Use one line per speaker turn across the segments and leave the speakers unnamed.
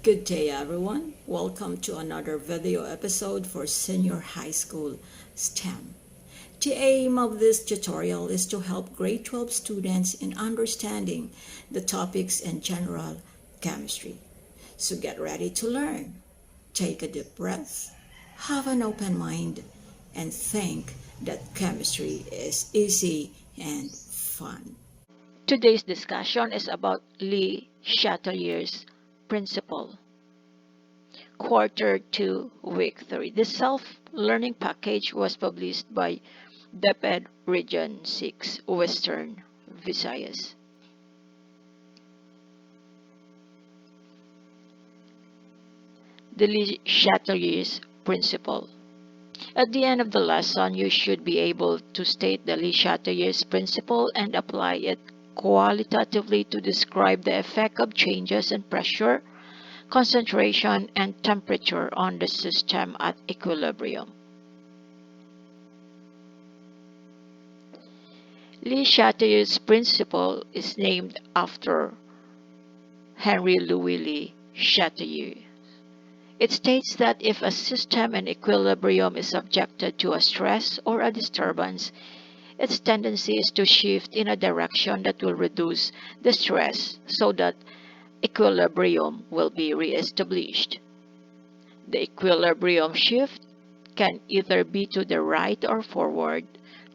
Good day, everyone. Welcome to another video episode for Senior High School STEM. The aim of this tutorial is to help grade 12 students in understanding the topics in general chemistry. So get ready to learn. Take a deep breath, have an open mind, and think that chemistry is easy and fun.
Today's discussion is about Chatelier's Principle, Quarter 2, Week 3. This self-learning package was published by DepEd Region 6, Western Visayas. The Chatelier's Principle. At the end of the lesson, you should be able to state the Chatelier's Principle and apply it qualitatively to describe the effect of changes in pressure, concentration, and temperature on the system at equilibrium. Chatelier's Principle is named after Henry Louis Chatelier. It states that if a system in equilibrium is subjected to a stress or a disturbance, its tendency is to shift in a direction that will reduce the stress so that equilibrium will be re-established. The equilibrium shift can either be to the right or forward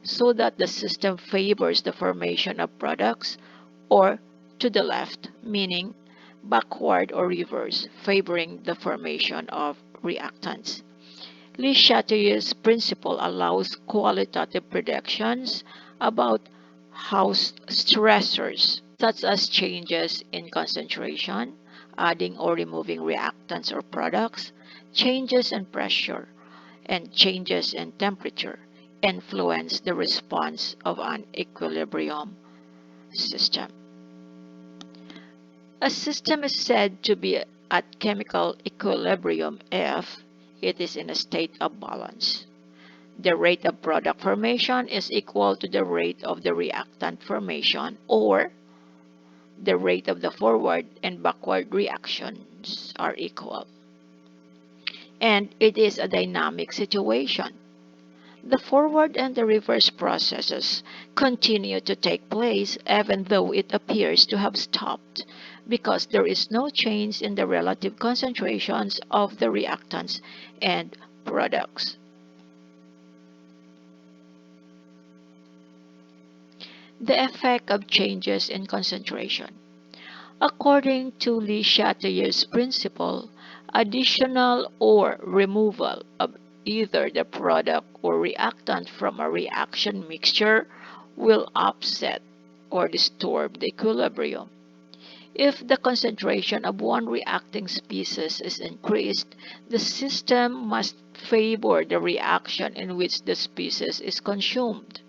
so that the system favors the formation of products, or to the left, meaning backward or reverse, favoring the formation of reactants. Le Chatelier's principle allows qualitative predictions about how stressors, such as changes in concentration, adding or removing reactants or products, changes in pressure, and changes in temperature, influence the response of an equilibrium system. A system is said to be at chemical equilibrium if it is in a state of balance. The rate of product formation is equal to the rate of the reactant formation, or the rate of the forward and backward reactions are equal. And it is a dynamic situation. The forward and the reverse processes continue to take place even though it appears to have stopped, because there is no change in the relative concentrations of the reactants and products. The effect of changes in concentration. According to Le Chatelier's principle, additional or removal of either the product or reactant from a reaction mixture will upset or disturb the equilibrium. If the concentration of one reacting species is increased, the system must favor the reaction in which the species is consumed.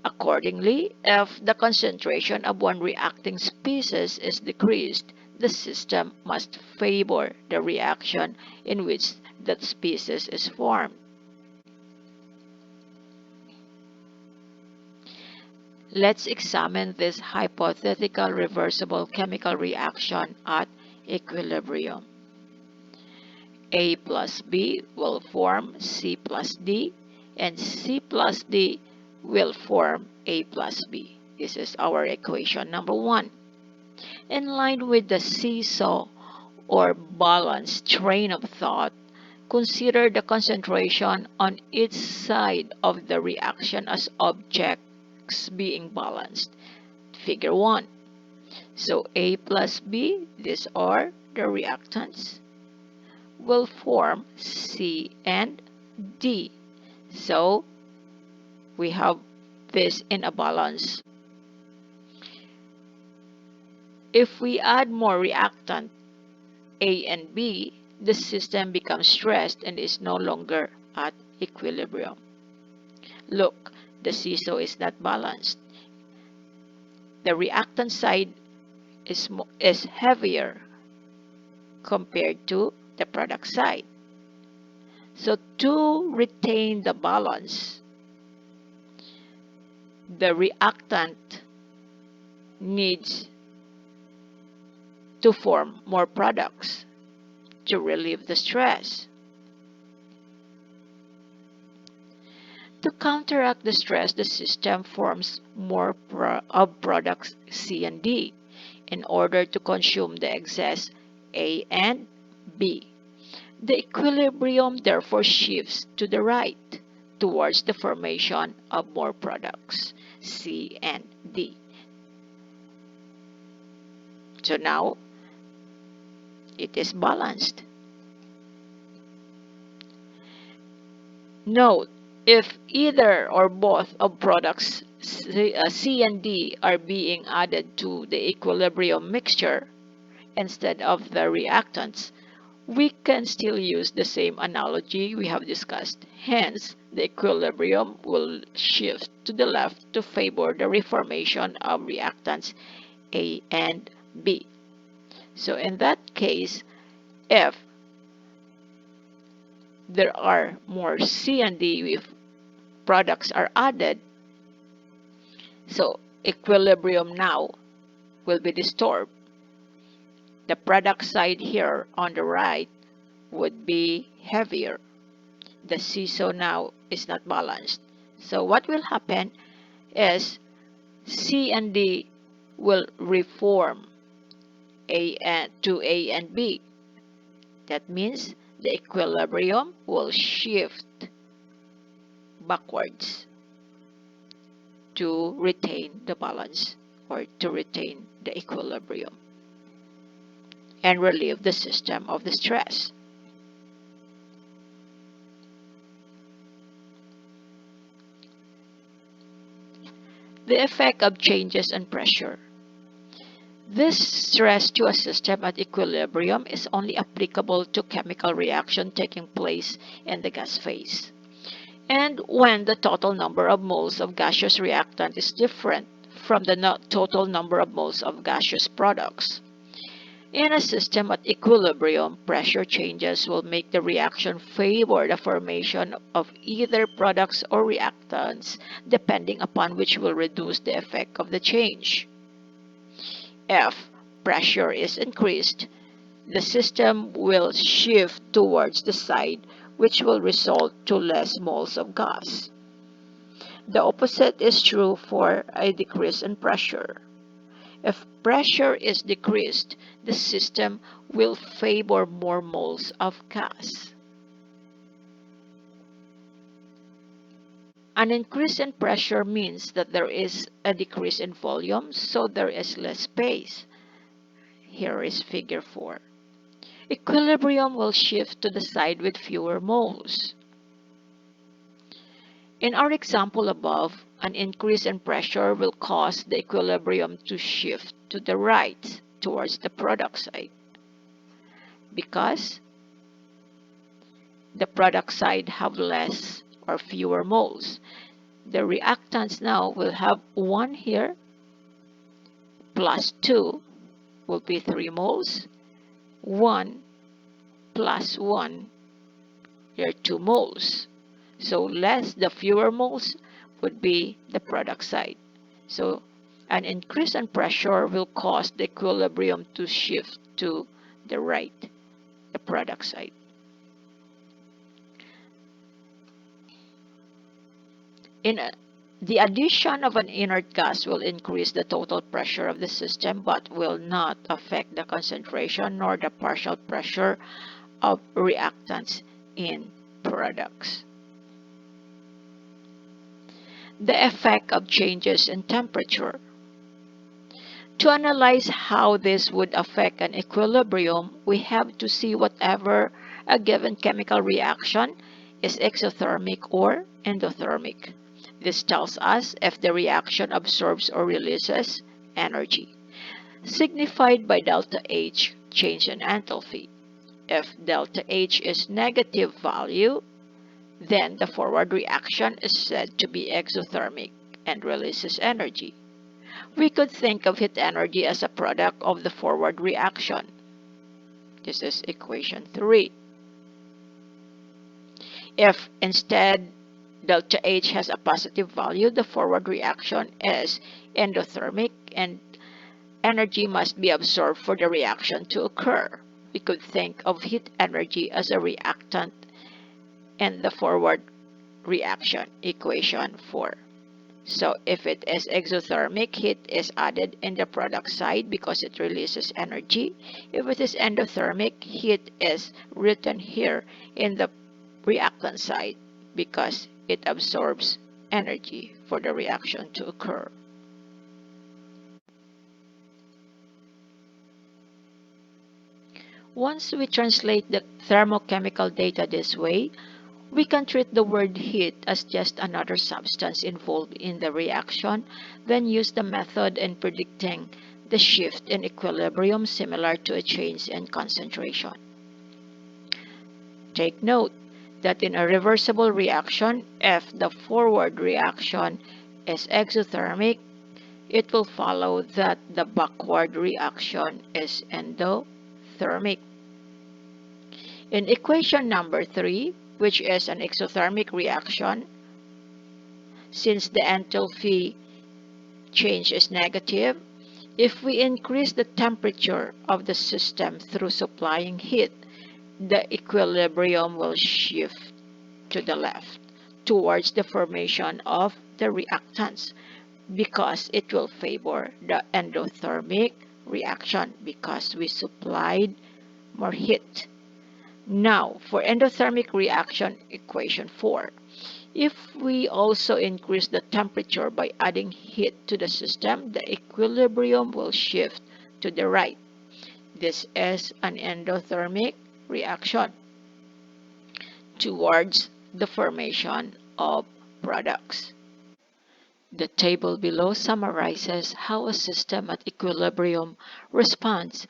Accordingly, if the concentration of one reacting species is decreased, the system must favor the reaction in which that species is formed. Let's examine this hypothetical reversible chemical reaction at equilibrium. A plus B will form C plus D, and C plus D will form A plus B. This is our equation number 1. In line with the seesaw or balanced train of thought, consider the concentration on each side of the reaction as objects being balanced. Figure 1. So A plus B, these are the reactants, will form C and D. So we have this in a balance. If we add more reactant A and B, the system becomes stressed and is no longer at equilibrium. Look, the seesaw is not balanced. The reactant side is heavier compared to the product side. So to retain the balance, the reactant needs to form more products to relieve the stress. To counteract the stress, the system forms more of products C and D in order to consume the excess A and B. The equilibrium therefore shifts to the right towards the formation of more products C and D. So now it is balanced. Note, if either or both of products C and D are being added to the equilibrium mixture instead of the reactants, we can still use the same analogy we have discussed. Hence, the equilibrium will shift to the left to favor the reformation of reactants A and B. So in that case, if there are more C and D if products are added, so equilibrium now will be disturbed. The product side here on the right would be heavier. The seesaw now is not balanced. So what will happen is C and D will reform to A and B. That means the equilibrium will shift backwards to retain the balance or to retain the equilibrium and relieve the system of the stress. The effect of changes in pressure. This stress to a system at equilibrium is only applicable to chemical reaction taking place in the gas phase, and when the total number of moles of gaseous reactant is different from the total number of moles of gaseous products. In a system at equilibrium, pressure changes will make the reaction favor the formation of either products or reactants, depending upon which will reduce the effect of the change. If pressure is increased, the system will shift towards the side which will result to less moles of gas. The opposite is true for a decrease in pressure. If pressure is decreased, the system will favor more moles of gas. An increase in pressure means that there is a decrease in volume, so there is less space. Here is figure 4. Equilibrium will shift to the side with fewer moles. In our example above, an increase in pressure will cause the equilibrium to shift to the right towards the product side because the product side have less or fewer moles. The reactants now will have 1 here plus 2 will be 3 moles. 1 plus 1 are 2 moles. So the fewer moles would be the product side. So an increase in pressure will cause the equilibrium to shift to the right, the product side. The addition of an inert gas will increase the total pressure of the system but will not affect the concentration nor the partial pressure of reactants in products. The effect of changes in temperature. To analyze how this would affect an equilibrium, we have to see whatever a given chemical reaction is exothermic or endothermic. This tells us if the reaction absorbs or releases energy, signified by delta H, change in enthalpy. If delta H is negative value, then the forward reaction is said to be exothermic and releases energy. We could think of heat energy as a product of the forward reaction. This is equation 3. If instead delta H has a positive value, the forward reaction is endothermic and energy must be absorbed for the reaction to occur. We could think of heat energy as a reactant in the forward reaction, equation 4. So if it is exothermic, heat is added in the product side because it releases energy. If it is endothermic, heat is written here in the reactant side because it absorbs energy for the reaction to occur. Once we translate the thermochemical data this way, we can treat the word heat as just another substance involved in the reaction, then use the method in predicting the shift in equilibrium similar to a change in concentration. Take note that in a reversible reaction, if the forward reaction is exothermic, it will follow that the backward reaction is endothermic. In equation number 3, which is an exothermic reaction, since the enthalpy change is negative, if we increase the temperature of the system through supplying heat, the equilibrium will shift to the left towards the formation of the reactants because it will favor the endothermic reaction because we supplied more heat. Now, for endothermic reaction, equation 4. If we also increase the temperature by adding heat to the system, the equilibrium will shift to the right. This is an endothermic reaction towards the formation of products. The table below summarizes how a system at equilibrium responds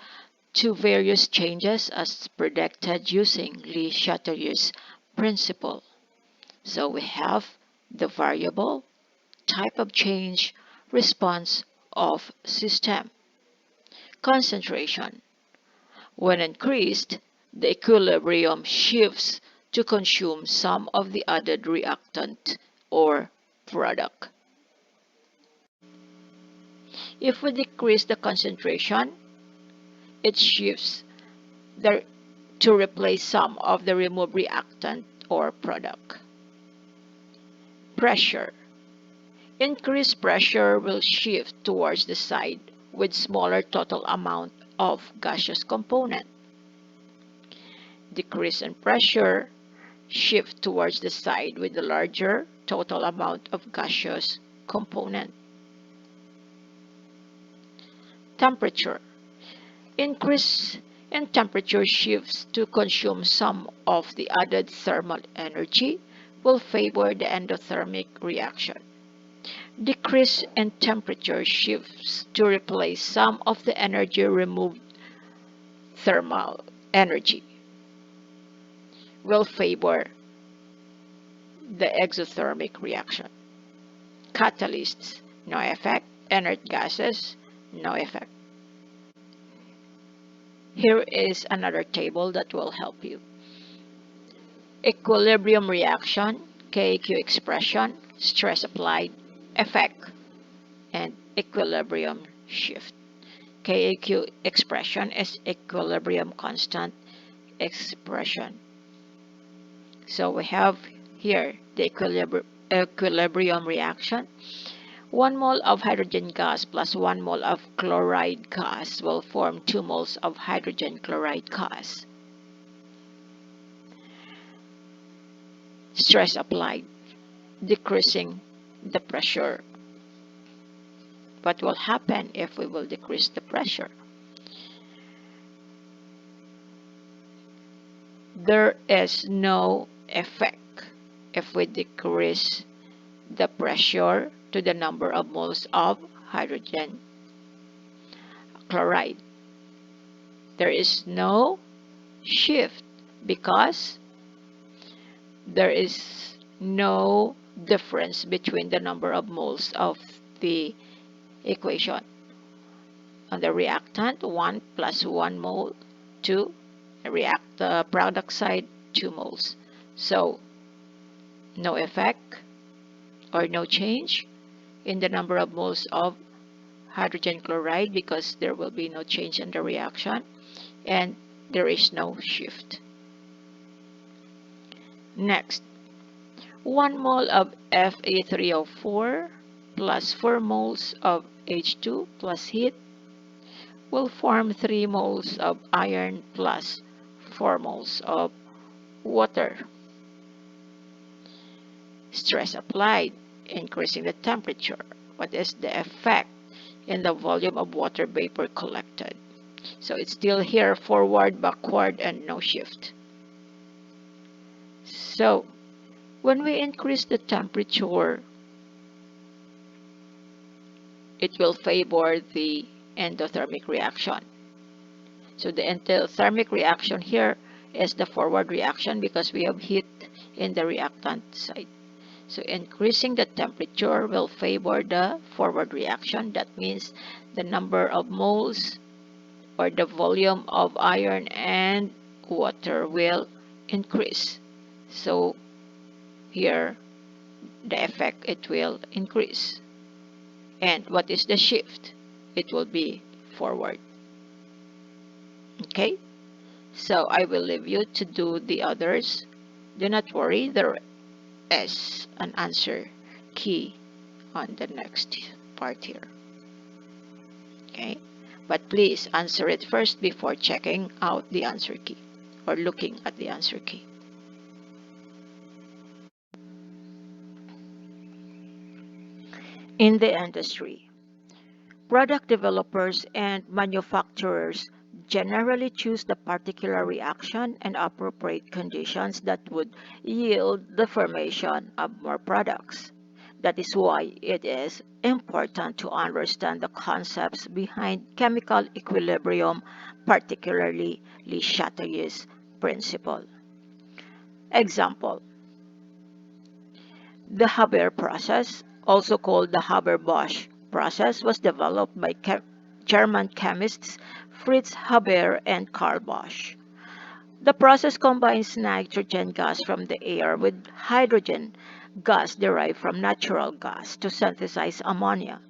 to various changes as predicted using Chatelier's principle. So we have the variable, type of change, response of system. Concentration. When increased, the equilibrium shifts to consume some of the added reactant or product. If we decrease the concentration, it shifts to replace some of the removed reactant or product. Pressure. Increased pressure will shift towards the side with smaller total amount of gaseous component. Decrease in pressure, shift towards the side with the larger total amount of gaseous component. Temperature. Increase in temperature shifts to consume some of the added thermal energy will favor the endothermic reaction. Decrease in temperature shifts to replace some of the energy removed thermal energy will favor the exothermic reaction. Catalysts, no effect. Inert gases, no effect. Here is another table that will help you. Equilibrium reaction, KQ expression, stress applied, effect, and equilibrium shift. KQ expression is equilibrium constant expression. So we have here the equilibrium reaction. 1 mole of hydrogen gas plus 1 mole of chloride gas will form 2 moles of hydrogen chloride gas. Stress applied, decreasing the pressure. What will happen if we will decrease the pressure? There is no effect if we decrease the pressure to the number of moles of hydrogen chloride. There is no shift because there is no difference between the number of moles of the equation. On the reactant, 1 plus 1 mole, 2. The product side, 2 moles. So, no effect or no change in the number of moles of hydrogen chloride because there will be no change in the reaction and there is no shift. Next, 1 mole of Fe3O4 plus 4 moles of H2 plus heat will form 3 moles of iron plus 4 moles of water. Stress applied, increasing the temperature. What is the effect in the volume of water vapor collected? So it's still here, forward, backward, and no shift. So when we increase the temperature, it will favor the endothermic reaction. So the endothermic reaction here is the forward reaction because we have heat in the reactant side. So increasing the temperature will favor the forward reaction. That means the number of moles or the volume of iron and water will increase. So here the effect, it will increase. And what is the shift? It will be forward. Okay? So I will leave you to do the others. Do not worry, there is an answer key on the next part here. Okay? But please answer it first before checking out the answer key or looking at the answer key. In the industry, product developers and manufacturers generally choose the particular reaction and appropriate conditions that would yield the formation of more products. That is why it is important to understand the concepts behind chemical equilibrium, particularly Le Chatelier's principle. Example: the Haber process, also called the Haber-Bosch process, was developed by German chemists Fritz Haber and Karl Bosch. The process combines nitrogen gas from the air with hydrogen gas derived from natural gas to synthesize ammonia.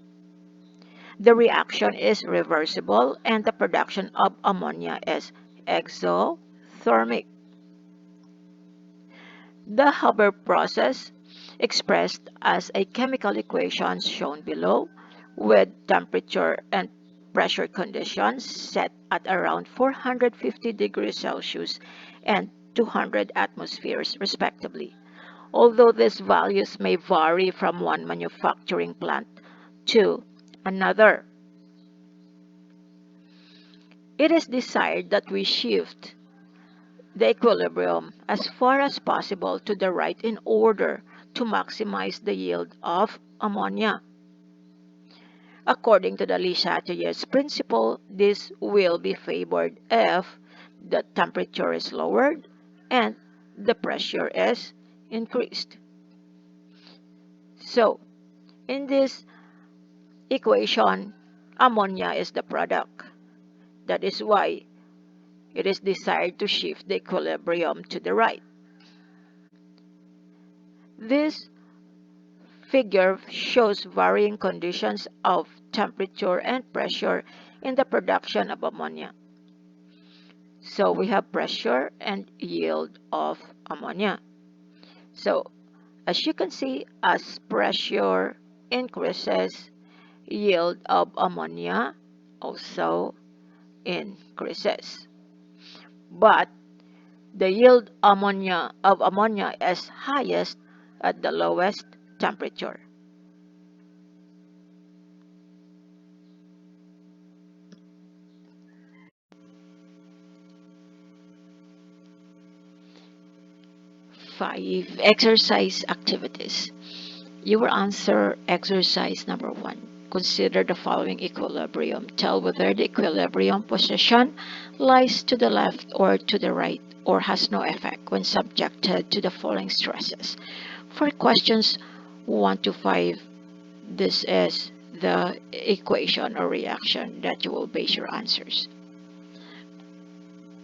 The reaction is reversible and the production of ammonia is exothermic. The Haber process, expressed as a chemical equation shown below, with temperature and pressure conditions set at around 450 degrees Celsius and 200 atmospheres respectively. Although these values may vary from one manufacturing plant to another, it is desired that we shift the equilibrium as far as possible to the right in order to maximize the yield of ammonia. According to the Le Chatelier's principle, this will be favored if the temperature is lowered and the pressure is increased. So, in this equation, ammonia is the product. That is why it is desired to shift the equilibrium to the right. This figure shows varying conditions of temperature and pressure in the production of ammonia. So we have pressure and yield of ammonia. So as you can see, as pressure increases, yield of ammonia also increases. But the yield of ammonia is highest at the lowest temperature. Five exercise activities. You will answer exercise number 1. Consider the following equilibrium. Tell whether the equilibrium position lies to the left or to the right or has no effect when subjected to the following stresses. For questions 1 to 5, this is the equation or reaction that you will base your answers.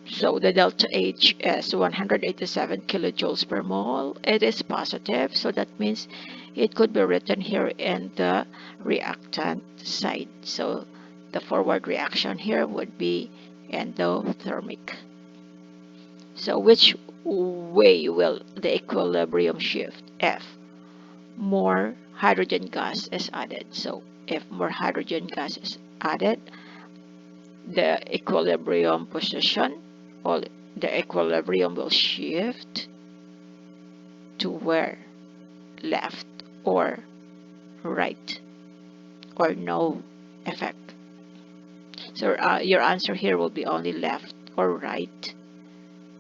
So the delta H is 187 kilojoules per mole. It is positive, so that means it could be written here in the reactant side. So the forward reaction here would be endothermic. So which way will the equilibrium shift? F. More hydrogen gas is added. So if more hydrogen gas is added, the equilibrium position, or the equilibrium will shift to where? Left or right, or no effect. So your answer here will be only left or right,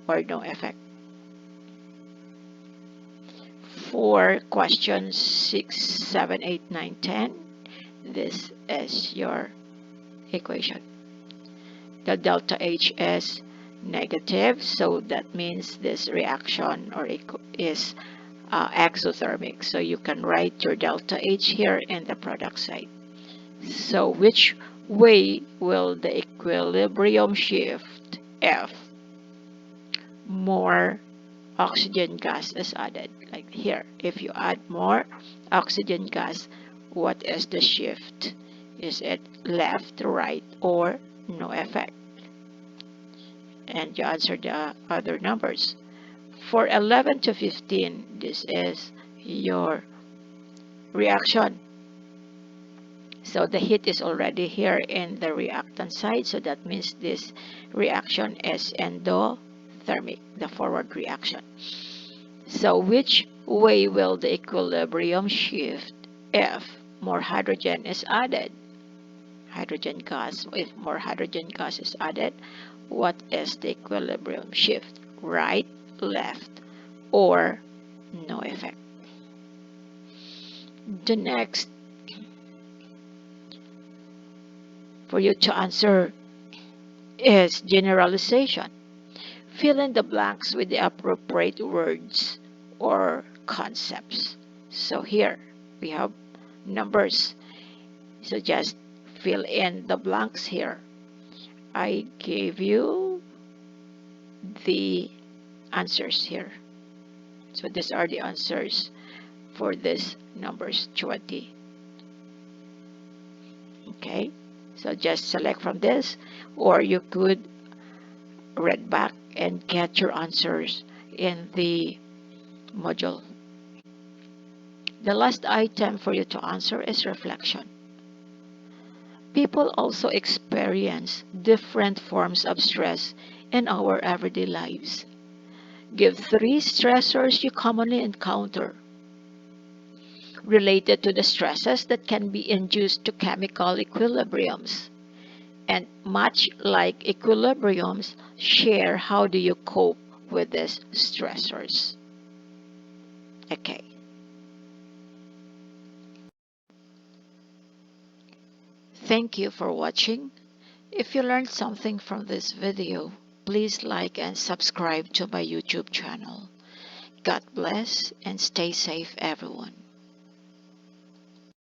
or no effect. For questions 6, 7, 8, 9, 10, this is your equation. The delta H is negative, so that means this reaction is exothermic. So you can write your delta H here in the product side. So which way will the equilibrium shift? F. More oxygen gas is added. Like here, if you add more oxygen gas, what is the shift? Is it left, right, or no effect? And you answer the other numbers. For 11 to 15, this is your reaction. So the heat is already here in the reactant side, so that means this reaction is endothermic, the forward reaction. So which way will the equilibrium shift if more hydrogen is added? Hydrogen gas, if more hydrogen gas is added, what is the equilibrium shift? Right, left, or no effect? The next for you to answer is generalization. Fill in the blanks with the appropriate words or concepts. So here we have numbers. So just fill in the blanks here. I gave you the answers here. So these are the answers for this numbers 20. Okay, so just select from this, or you could read back and get your answers in the module. The last item for you to answer is reflection. People also experience different forms of stress in our everyday lives. Give 3 stressors you commonly encounter related to the stresses that can be induced to chemical equilibriums. And much like equilibriums, share how do you cope with these stressors. Okay. Thank you for watching. If you learned something from this video, please like and subscribe to my YouTube channel. God bless and stay safe, everyone.